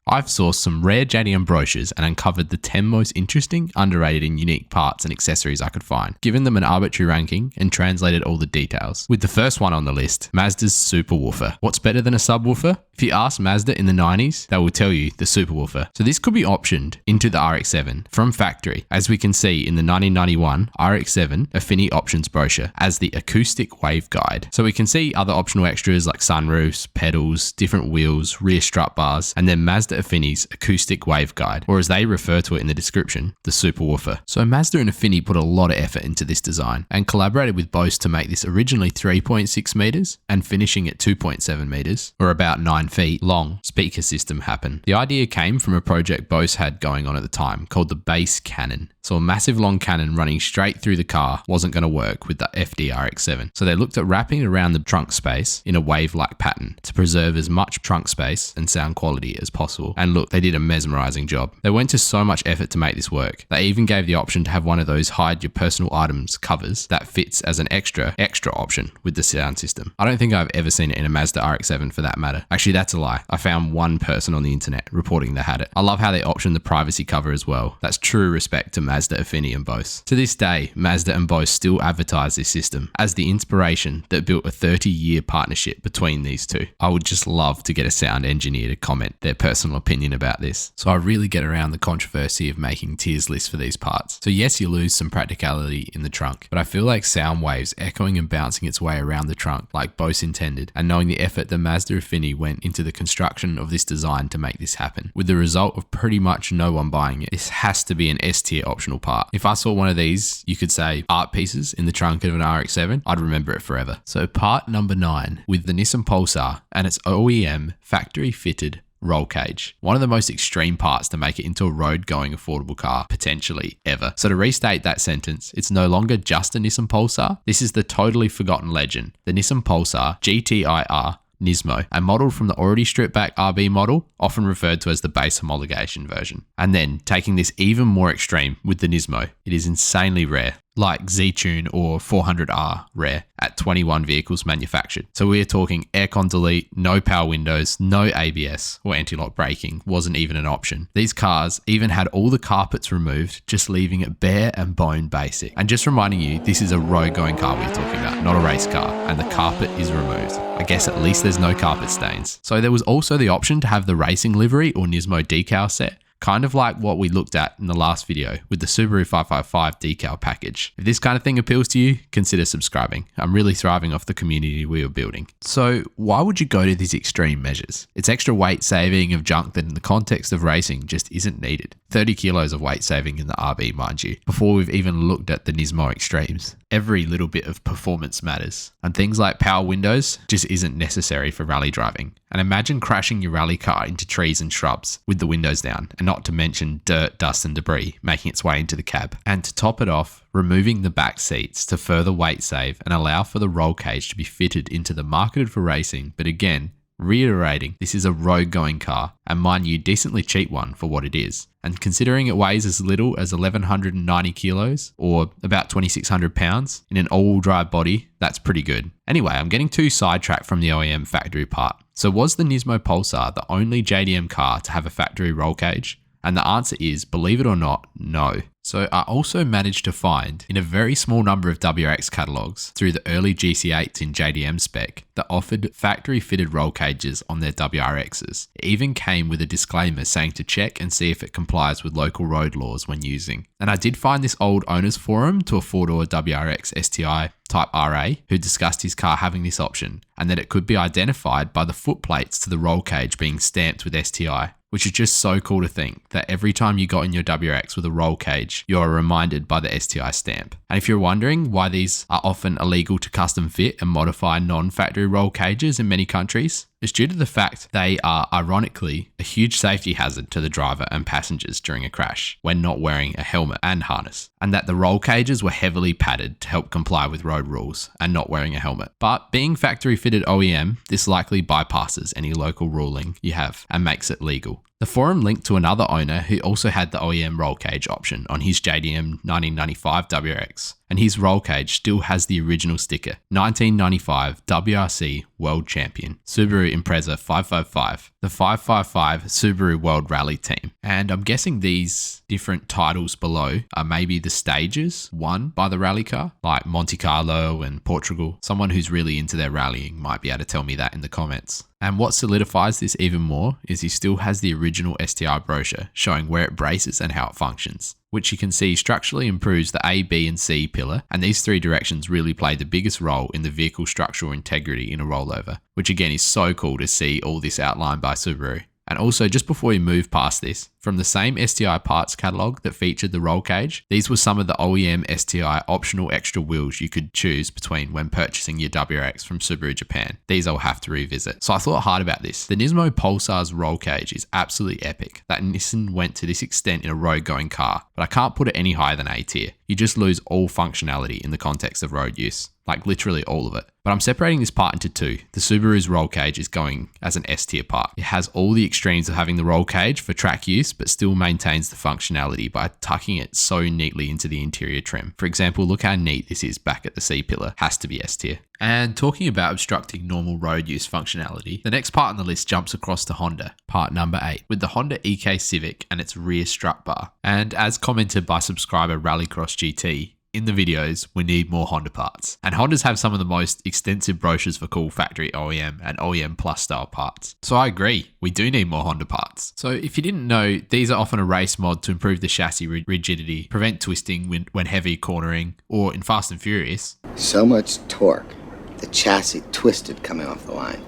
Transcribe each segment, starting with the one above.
I've sourced some rare JDM brochures and uncovered the 10 most interesting, underrated and unique parts and accessories I could find, given them an arbitrary ranking and translated all the details. With the first one on the list, Mazda's Super Woofer. What's better than a subwoofer? If you ask Mazda in the 90s, they will tell you the Super Woofer. So this could be optioned into the RX-7 from factory, as we can see in the 1991 RX-7 Affinity Options brochure as the acoustic waveguide. So we can see other optional extras like sunroofs, pedals, different wheels, rear strut bars, and then Mazda Affinity's acoustic waveguide, or as they refer to it in the description, the Super Woofer. So Mazda and Affinity put a lot of effort into this design and collaborated with Bose to make this originally 3.6 meters and finishing at 2.7 meters, or about 9 feet long, speaker system happen. The idea came from a project Bose had going on at the time called the Bass Cannon. So a massive long cannon running straight through the car wasn't going to work with the FD RX-7. So they looked at wrapping it around the trunk space in a wave-like pattern to preserve as much trunk space and sound quality as possible. And look, they did a mesmerizing job. They went to so much effort to make this work. They even gave the option to have one of those hide your personal items covers that fits as an extra option with the sound system. I don't think I've ever seen it in a Mazda RX-7 for that matter. Actually, that's a lie. I found one person on the internet reporting they had it. I love how they optioned the privacy cover as well. That's true respect to Mazda, Affinity and Bose. To this day, Mazda and Bose still advertise this system as the inspiration that built a 30-year partnership between these two. I would just love to get a sound engineer to comment their personal opinion about this. So I really get around the controversy of making tiers lists for these parts. So yes, you lose some practicality in the trunk, but I feel like sound waves echoing and bouncing its way around the trunk like Bose intended, and knowing the effort that Mazda Affinity went into the construction of this design to make this happen, with the result of pretty much no one buying it. This has to be an S tier optional part. If I saw one of these, you could say art pieces in the trunk of an RX-7, I'd remember it forever. So part number 9, with the Nissan Pulsar and its OEM factory fitted roll cage. One of the most extreme parts to make it into a road-going affordable car, potentially ever. So to restate that sentence, it's no longer just a Nissan Pulsar. This is the totally forgotten legend, the Nissan Pulsar GTI-R Nismo, a model from the already stripped back RB model, often referred to as the base homologation version. And then taking this even more extreme with the Nismo, it is insanely rare, like Z-Tune or 400R rare at 21 vehicles manufactured. So we're talking aircon delete, no power windows, no ABS or anti-lock braking wasn't even an option. These cars even had all the carpets removed, just leaving it bare and bone basic. And just reminding you, this is a road-going car we're talking about, not a race car, and the carpet is removed. I guess at least there's no carpet stains. So there was also the option to have the racing livery or Nismo decal set, kind of like what we looked at in the last video with the Subaru 555 decal package. If this kind of thing appeals to you, consider subscribing. I'm really thriving off the community we are building. So why would you go to these extreme measures? It's extra weight saving of junk that in the context of racing just isn't needed. 30 kilos of weight saving in the RB, mind you, before we've even looked at the Nismo extremes. Every little bit of performance matters, and things like power windows just isn't necessary for rally driving. And imagine crashing your rally car into trees and shrubs with the windows down, and not to mention dirt, dust and debris making its way into the cab. And to top it off, removing the back seats to further weight save and allow for the roll cage to be fitted into the marketed for racing, but again, reiterating, this is a road-going car, and mind you, decently cheap one for what it is. And considering it weighs as little as 1,190 kilos, or about 2,600 pounds, in an all-wheel drive body, that's pretty good. Anyway, I'm getting too sidetracked from the OEM factory part. So was the Nismo Pulsar the only JDM car to have a factory roll cage? And the answer is, believe it or not, no. So I also managed to find, in a very small number of WRX catalogues, through the early GC8s in JDM spec, that offered factory fitted roll cages on their WRXs. It even came with a disclaimer saying to check and see if it complies with local road laws when using. And I did find this old owner's forum to a 4-door WRX STi Type RA who discussed his car having this option, and that it could be identified by the foot plates to the roll cage being stamped with STI, which is just so cool to think that every time you got in your WRX with a roll cage, you are reminded by the STI stamp. And if you're wondering why these are often illegal to custom fit and modify non-factory roll cages in many countries, it's due to the fact they are ironically a huge safety hazard to the driver and passengers during a crash when not wearing a helmet and harness, and that the roll cages were heavily padded to help comply with road rules and not wearing a helmet. But being factory fitted OEM, this likely bypasses any local ruling you have and makes it legal. The forum linked to another owner who also had the OEM roll cage option on his JDM 1995 WRX, and his roll cage still has the original sticker, 1995 WRC World Champion, Subaru Impreza 555, the 555 Subaru World Rally Team. And I'm guessing these different titles below are maybe the stages won by the rally car, like Monte Carlo and Portugal. Someone who's really into their rallying might be able to tell me that in the comments. And what solidifies this even more is he still has the original STi brochure showing where it braces and how it functions, which you can see structurally improves the A, B and C pillar, and these three directions really play the biggest role in the vehicle structural integrity in a rollover, which again is so cool to see all this outlined by Subaru. And also, just before we move past this, from the same STi parts catalogue that featured the roll cage, these were some of the OEM STi optional extra wheels you could choose between when purchasing your WRX from Subaru Japan. These I'll have to revisit. So I thought hard about this. The Nismo Pulsar's roll cage is absolutely epic. That Nissan went to this extent in a road-going car, but I can't put it any higher than A tier. You just lose all functionality in the context of road use. Like literally all of it. But I'm separating this part into two. The Subaru's roll cage is going as an S tier part. It has all the extremes of having the roll cage for track use, but still maintains the functionality by tucking it so neatly into the interior trim. For example, look how neat this is back at the C pillar. Has to be S tier. And talking about obstructing normal road use functionality, the next part on the list jumps across to Honda, part number 8, with the Honda EK Civic and its rear strut bar. And as commented by subscriber Rallycross GT, in the videos, we need more Honda parts. And Hondas have some of the most extensive brochures for cool factory OEM and OEM Plus style parts. So I agree, we do need more Honda parts. So if you didn't know, these are often a race mod to improve the chassis rigidity, prevent twisting when heavy cornering, or in Fast and Furious. So much torque, the chassis twisted coming off the line.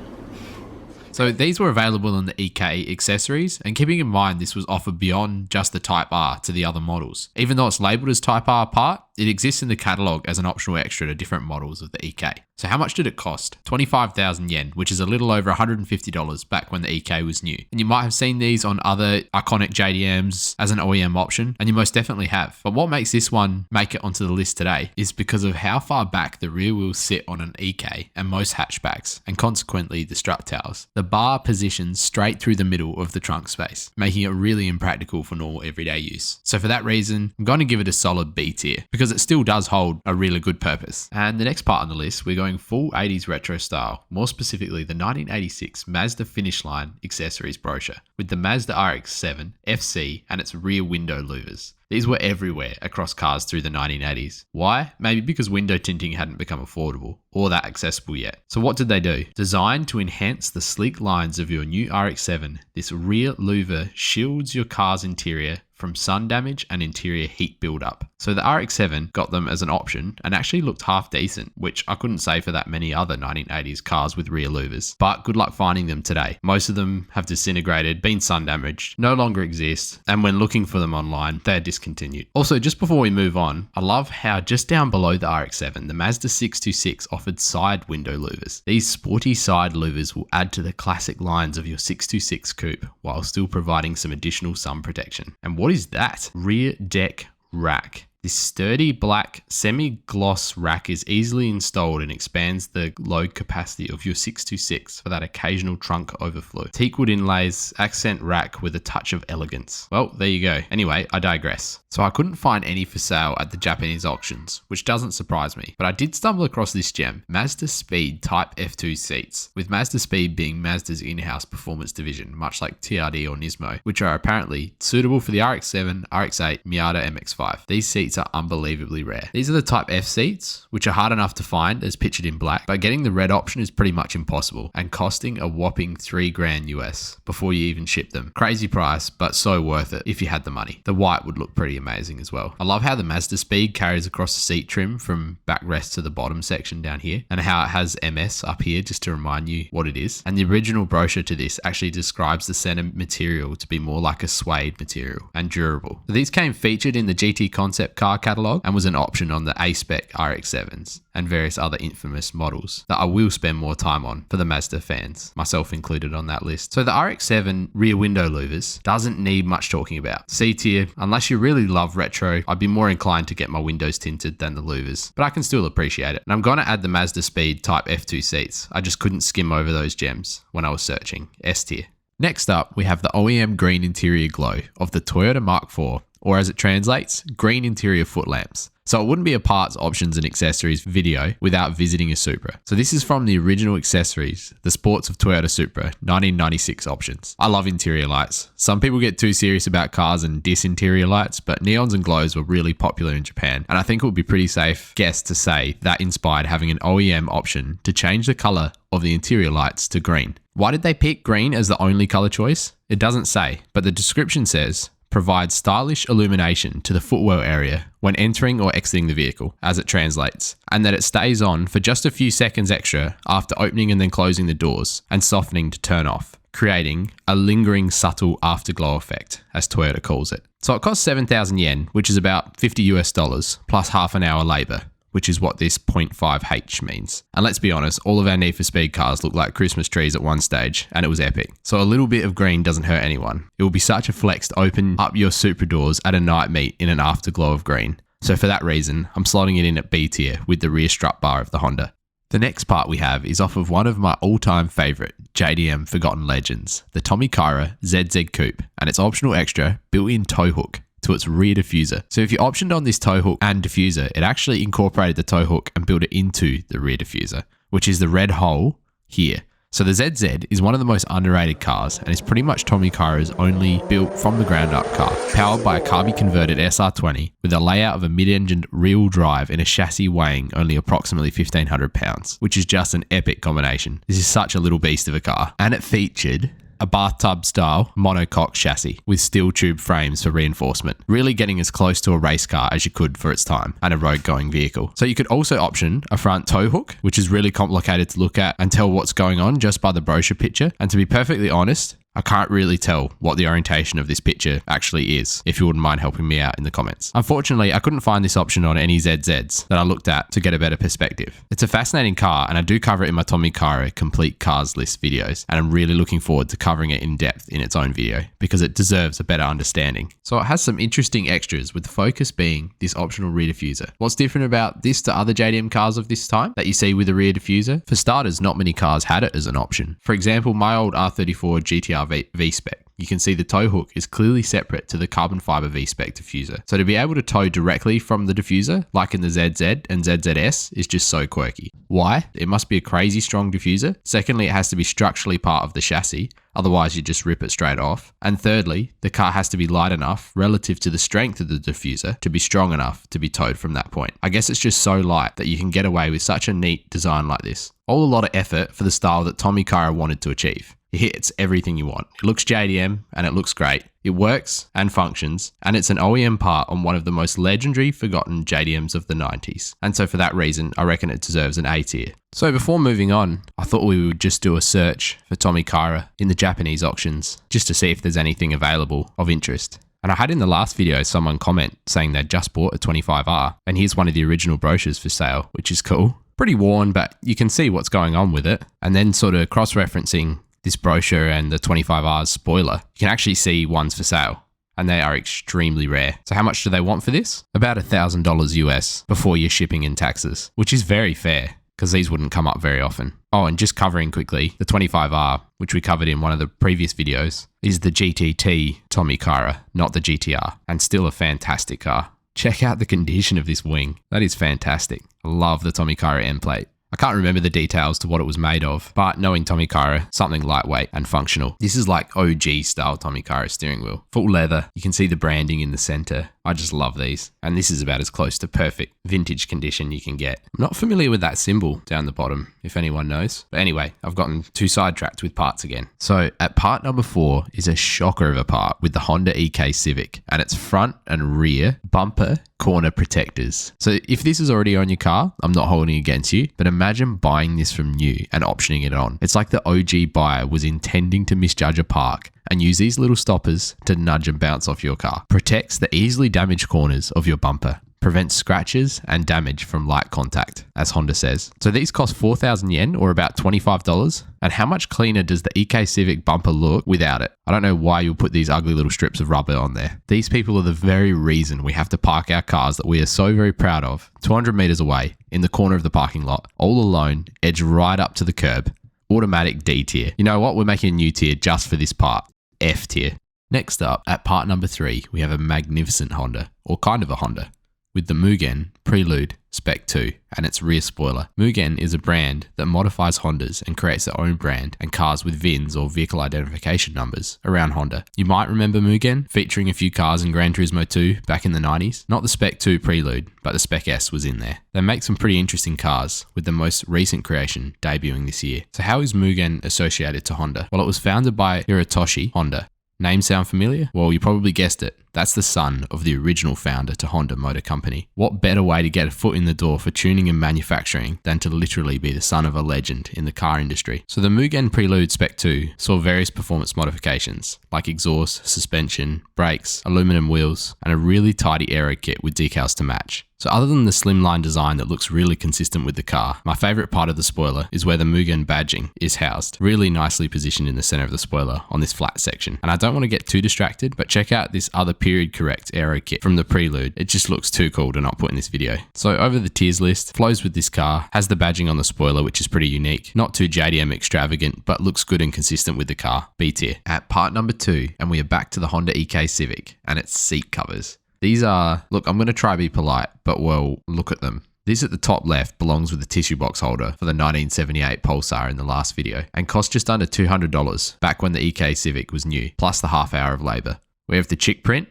So these were available on the EK accessories, and keeping in mind this was offered beyond just the Type R to the other models. Even though it's labelled as Type R part, it exists in the catalogue as an optional extra to different models of the EK. So how much did it cost? 25,000 yen, which is a little over $150 back when the EK was new. And you might have seen these on other iconic JDMs as an OEM option, and you most definitely have. But what makes this one make it onto the list today is because of how far back the rear wheels sit on an EK and most hatchbacks, and consequently the strut tails. The bar positions straight through the middle of the trunk space, making it really impractical for normal everyday use. So for that reason, I'm going to give it a solid B tier, because it still does hold a really good purpose. And the next part on the list, we're going full 80s retro style, more specifically the 1986 Mazda Finish Line accessories brochure, with the Mazda RX-7, FC, and its rear window louvers. These were everywhere across cars through the 1980s. Why? Maybe because window tinting hadn't become affordable or that accessible yet. So what did they do? Designed to enhance the sleek lines of your new RX-7, this rear louver shields your car's interior from sun damage and interior heat buildup. So the RX-7 got them as an option and actually looked half decent, which I couldn't say for that many other 1980s cars with rear louvers. But good luck finding them today. Most of them have disintegrated, been sun damaged, no longer exist, and when looking for them online, they're discontinued. Also, just before we move on, I love how just down below the RX-7, the Mazda 626 offered side window louvers. These sporty side louvers will add to the classic lines of your 626 coupe while still providing some additional sun protection. And what is that? Rear deck rack. This sturdy black semi-gloss rack is easily installed and expands the load capacity of your 626 for that occasional trunk overflow. Teakwood inlays accent rack with a touch of elegance. Well, there you go. Anyway, I digress. So I couldn't find any for sale at the Japanese auctions, which doesn't surprise me, but I did stumble across this gem, MazdaSpeed Type F2 seats, with MazdaSpeed being Mazda's in-house performance division, much like TRD or Nismo, which are apparently suitable for the RX-7, RX-8, Miata MX-5. These seats are unbelievably rare. These are the Type F seats, which are hard enough to find as pictured in black, but getting the red option is pretty much impossible and costing a whopping $3,000 US before you even ship them. Crazy price, but so worth it if you had the money. The white would look pretty amazing as well. I love how the MazdaSpeed carries across the seat trim from backrest to the bottom section down here, and how it has MS up here just to remind you what it is. And the original brochure to this actually describes the center material to be more like a suede material and durable. So these came featured in the GT concept car catalog and was an option on the A-Spec RX-7s and various other infamous models that I will spend more time on for the Mazda fans, myself included on that list. So the RX-7 rear window louvers doesn't need much talking about. C tier, unless you really love retro, I'd be more inclined to get my windows tinted than the louvers, but I can still appreciate it. And I'm going to add the MazdaSpeed Type F2 seats. I just couldn't skim over those gems when I was searching. S tier. Next up, we have the OEM green interior glow of the Toyota Mark IV, or as it translates, green interior foot lamps. So it wouldn't be a parts, options and accessories video without visiting a Supra. So this is from the original accessories, the Sports of Toyota Supra, 1996 options. I love interior lights. Some people get too serious about cars and diss interior lights, but neons and glows were really popular in Japan. And I think it would be pretty safe guess to say that inspired having an OEM option to change the color of the interior lights to green. Why did they pick green as the only color choice? It doesn't say, but the description says, provides stylish illumination to the footwell area when entering or exiting the vehicle, as it translates, and that it stays on for just a few seconds extra after opening and then closing the doors and softening to turn off, creating a lingering subtle afterglow effect, as Toyota calls it. So it costs 7,000 yen, which is about $50 plus half an hour labor, which is what this 0.5H means. And let's be honest, all of our Need for Speed cars look like Christmas trees at one stage, and it was epic. So a little bit of green doesn't hurt anyone. It will be such a flex to open up your Supra doors at a night meet in an afterglow of green. So for that reason, I'm slotting it in at B tier with the rear strut bar of the Honda. The next part we have is off of one of my all-time favourite JDM Forgotten Legends, the Tommykaira ZZ Coupe, and its optional extra built-in tow hook to its rear diffuser. So if you optioned on this tow hook and diffuser, it actually incorporated the tow hook and built it into the rear diffuser, which is the red hole here. So the ZZ is one of the most underrated cars and is pretty much Tommykaira's only built from the ground up car, powered by a carby converted SR20 with a layout of a mid-engined rear-wheel drive and a chassis weighing only approximately 1,500 pounds, which is just an epic combination. This is such a little beast of a car. And it featured a bathtub style monocoque chassis with steel tube frames for reinforcement, really getting as close to a race car as you could for its time and a road going vehicle. So you could also option a front tow hook, which is really complicated to look at and tell what's going on just by the brochure picture. And to be perfectly honest, I can't really tell what the orientation of this picture actually is, if you wouldn't mind helping me out in the comments. Unfortunately, I couldn't find this option on any ZZs that I looked at to get a better perspective. It's a fascinating car, and I do cover it in my Tommykaira complete cars list videos, and I'm really looking forward to covering it in depth in its own video, because it deserves a better understanding. So it has some interesting extras, with the focus being this optional rear diffuser. What's different about this to other JDM cars of this time that you see with a rear diffuser? For starters, not many cars had it as an option. For example, my old R34 GTI-R V-Spec. You can see the tow hook is clearly separate to the carbon fiber V-Spec diffuser. So to be able to tow directly from the diffuser, like in the ZZ and ZZS, is just so quirky. Why? It must be a crazy strong diffuser. Secondly, it has to be structurally part of the chassis, otherwise you just rip it straight off. And thirdly, the car has to be light enough relative to the strength of the diffuser to be strong enough to be towed from that point. I guess it's just so light that you can get away with such a neat design like this. All a lot of effort for the style that Tommykaira wanted to achieve. It hits everything you want. It looks JDM and it looks great. It works and functions, and it's an OEM part on one of the most legendary forgotten JDMs of the 90s. And so for that reason, I reckon it deserves an A tier. So before moving on, I thought we would just do a search for Tommykaira in the Japanese auctions, just to see if there's anything available of interest. And I had in the last video someone comment saying they'd just bought a 25R, and here's one of the original brochures for sale, which is cool. Pretty worn, but you can see what's going on with it. And then sort of cross-referencing this brochure and the 25R's spoiler, you can actually see ones for sale, and they are extremely rare. So how much do they want for this? About $1,000 US before your shipping and taxes, which is very fair because these wouldn't come up very often. Oh, and just covering quickly, the 25R, which we covered in one of the previous videos, is the GTT Tommykaira, not the GTR, and still a fantastic car. Check out the condition of this wing. That is fantastic. I love the Tommykaira end plate. I can't remember the details to what it was made of, but knowing Tommykaira, something lightweight and functional. This is like OG style Tommykaira steering wheel. Full leather, you can see the branding in the center. I just love these. And this is about as close to perfect vintage condition you can get. I'm not familiar with that symbol down the bottom, if anyone knows. But anyway, I've gotten too sidetracked with parts again. So at part number 4 is a shocker of a part with the Honda EK Civic and its front and rear bumper corner protectors. So if this is already on your car, I'm not holding against you, but imagine buying this from new and optioning it on. It's like the OG buyer was intending to misjudge a park and use these little stoppers to nudge and bounce off your car. Protects the easily damaged corners of your bumper. Prevents scratches and damage from light contact, as Honda says. So these cost 4,000 yen or about $25. And how much cleaner does the EK Civic bumper look without it? I don't know why you'll put these ugly little strips of rubber on there. These people are the very reason we have to park our cars that we are so very proud of 200 meters away in the corner of the parking lot, all alone, edged right up to the curb. Automatic D tier. You know what? We're making a new tier just for this part. F tier. Next up, at part number 3, we have a magnificent Honda, or kind of a Honda, with the Mugen Prelude Spec 2 and its rear spoiler. Mugen is a brand that modifies Hondas and creates their own brand and cars with VINs or vehicle identification numbers around Honda. You might remember Mugen featuring a few cars in Gran Turismo 2 back in the 90s. Not the Spec 2 Prelude, but the Spec S was in there. They make some pretty interesting cars, with the most recent creation debuting this year. So how is Mugen associated to Honda? Well, it was founded by Hirotoshi Honda. Name sound familiar? Well, you probably guessed it. That's the son of the original founder to Honda Motor Company. What better way to get a foot in the door for tuning and manufacturing than to literally be the son of a legend in the car industry? So the Mugen Prelude Spec 2 saw various performance modifications, like exhaust, suspension, brakes, aluminum wheels, and a really tidy aero kit with decals to match. So other than the slimline design that looks really consistent with the car, my favourite part of the spoiler is where the Mugen badging is housed, really nicely positioned in the centre of the spoiler on this flat section. And I don't want to get too distracted, but check out this other period correct aero kit from the Prelude. It just looks too cool to not put in this video. So over the tiers list, flows with this car, has the badging on the spoiler, which is pretty unique, not too JDM extravagant, but looks good and consistent with the car, B tier. At part number 2, and we are back to the Honda EK Civic and its seat covers. These are, look, I'm going to try to be polite, but well, look at them. This at the top left belongs with the tissue box holder for the 1978 Pulsar in the last video and cost just under $200 back when the EK Civic was new, plus the half hour of labour. We have the chick print,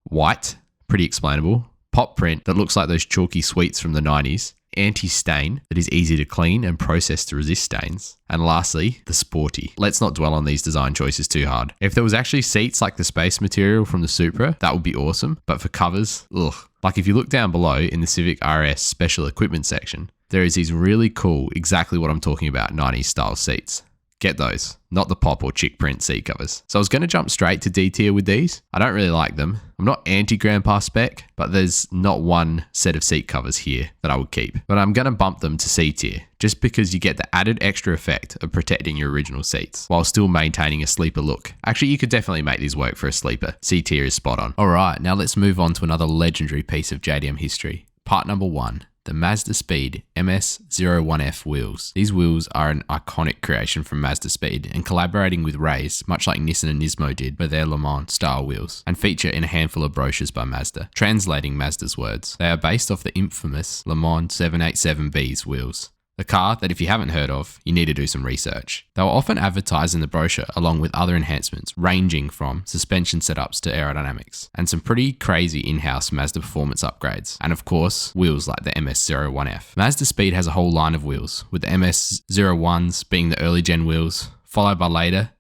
white, pretty explainable, pop print that looks like those chalky sweets from the 90s, anti-stain that is easy to clean and process to resist stains, and lastly, the sporty. Let's not dwell on these design choices too hard. If there was actually seats like the space material from the Supra, that would be awesome, but for covers, ugh. Like if you look down below in the Civic RS special equipment section, there is these really cool, exactly what I'm talking about, 90s style seats. Get those, not the pop or chick print seat covers. So I was going to jump straight to D tier with these. I don't really like them. I'm not anti-grandpa spec, but there's not one set of seat covers here that I would keep. But I'm going to bump them to C tier, just because you get the added extra effect of protecting your original seats, while still maintaining a sleeper look. Actually, you could definitely make these work for a sleeper. C tier is spot on. Alright, now let's move on to another legendary piece of JDM history. Part number 1. The MazdaSpeed MS-01F wheels. These wheels are an iconic creation from MazdaSpeed and collaborating with Rays, much like Nissan and Nismo did for their Le Mans style wheels, and feature in a handful of brochures by Mazda. Translating Mazda's words, they are based off the infamous Le Mans 787B's wheels. A car that if you haven't heard of, you need to do some research. They were often advertised in the brochure along with other enhancements ranging from suspension setups to aerodynamics, and some pretty crazy in-house Mazda performance upgrades, and of course, wheels like the MS-01F. MazdaSpeed has a whole line of wheels, with the MS-01s being the early gen wheels, followed by later,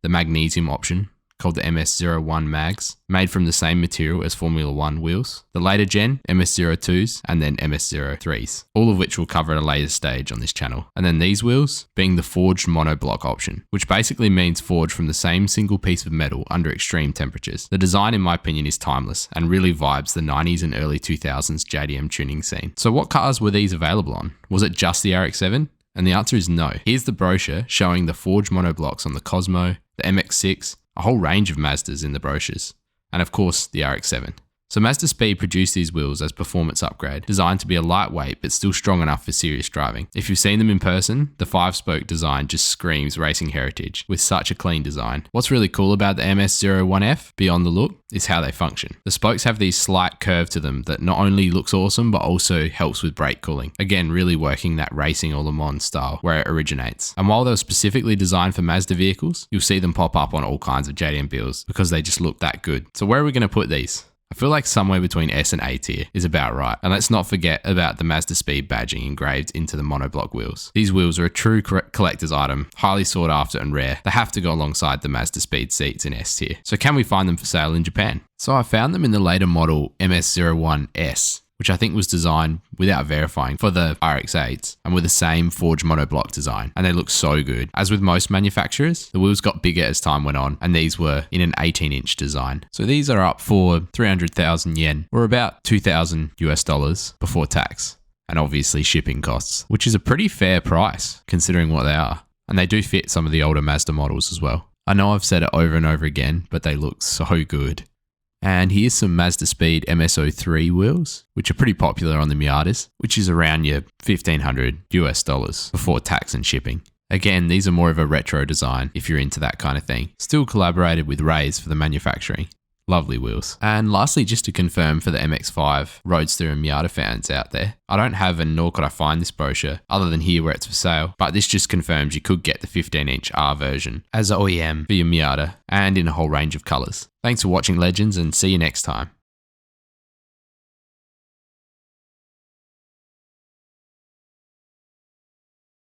the magnesium option, called the MS-01 Mags, made from the same material as Formula 1 wheels, the later gen MS-02s, and then MS-03s, all of which we'll cover at a later stage on this channel. And then these wheels being the forged monoblock option, which basically means forged from the same single piece of metal under extreme temperatures. The design, in my opinion, is timeless and really vibes the 90s and early 2000s JDM tuning scene. So what cars were these available on? Was it just the RX-7? And the answer is no. Here's the brochure showing the forged monoblocks on the Cosmo, the MX-6, a whole range of Mazdas in the brochures, and of course the RX-7. So MazdaSpeed produced these wheels as performance upgrade, designed to be a lightweight but still strong enough for serious driving. If you've seen them in person, the 5-spoke design just screams racing heritage with such a clean design. What's really cool about the MS-01F, beyond the look, is how they function. The spokes have these slight curve to them that not only looks awesome but also helps with brake cooling. Again, really working that racing or Le Mans style where it originates. And while they were specifically designed for Mazda vehicles, you'll see them pop up on all kinds of JDM builds because they just look that good. So where are we going to put these? I feel like somewhere between S and A tier is about right. And let's not forget about the MazdaSpeed badging engraved into the monoblock wheels. These wheels are a true collector's item, highly sought after and rare. They have to go alongside the MazdaSpeed seats in S tier. So can we find them for sale in Japan? So I found them in the later model MS-01S, which I think was designed without verifying for the RX-8s and with the same forged monoblock design, and they look so good. As with most manufacturers, the wheels got bigger as time went on, and these were in an 18-inch design. So these are up for 300,000 yen, or about $2,000 before tax, and obviously shipping costs, which is a pretty fair price considering what they are. And they do fit some of the older Mazda models as well. I know I've said it over and over again, but they look so good. And here's some MazdaSpeed MS-03 wheels, which are pretty popular on the Miatas, which is around your $1,500 before tax and shipping. Again, these are more of a retro design if you're into that kind of thing. Still collaborated with Rays for the manufacturing. Lovely wheels. And lastly, just to confirm for the MX-5 Roadster and Miata fans out there, I don't have and nor could I find this brochure other than here where it's for sale, but this just confirms you could get the 15-inch R version as an OEM for your Miata and in a whole range of colours. Thanks for watching, legends, and see you next time.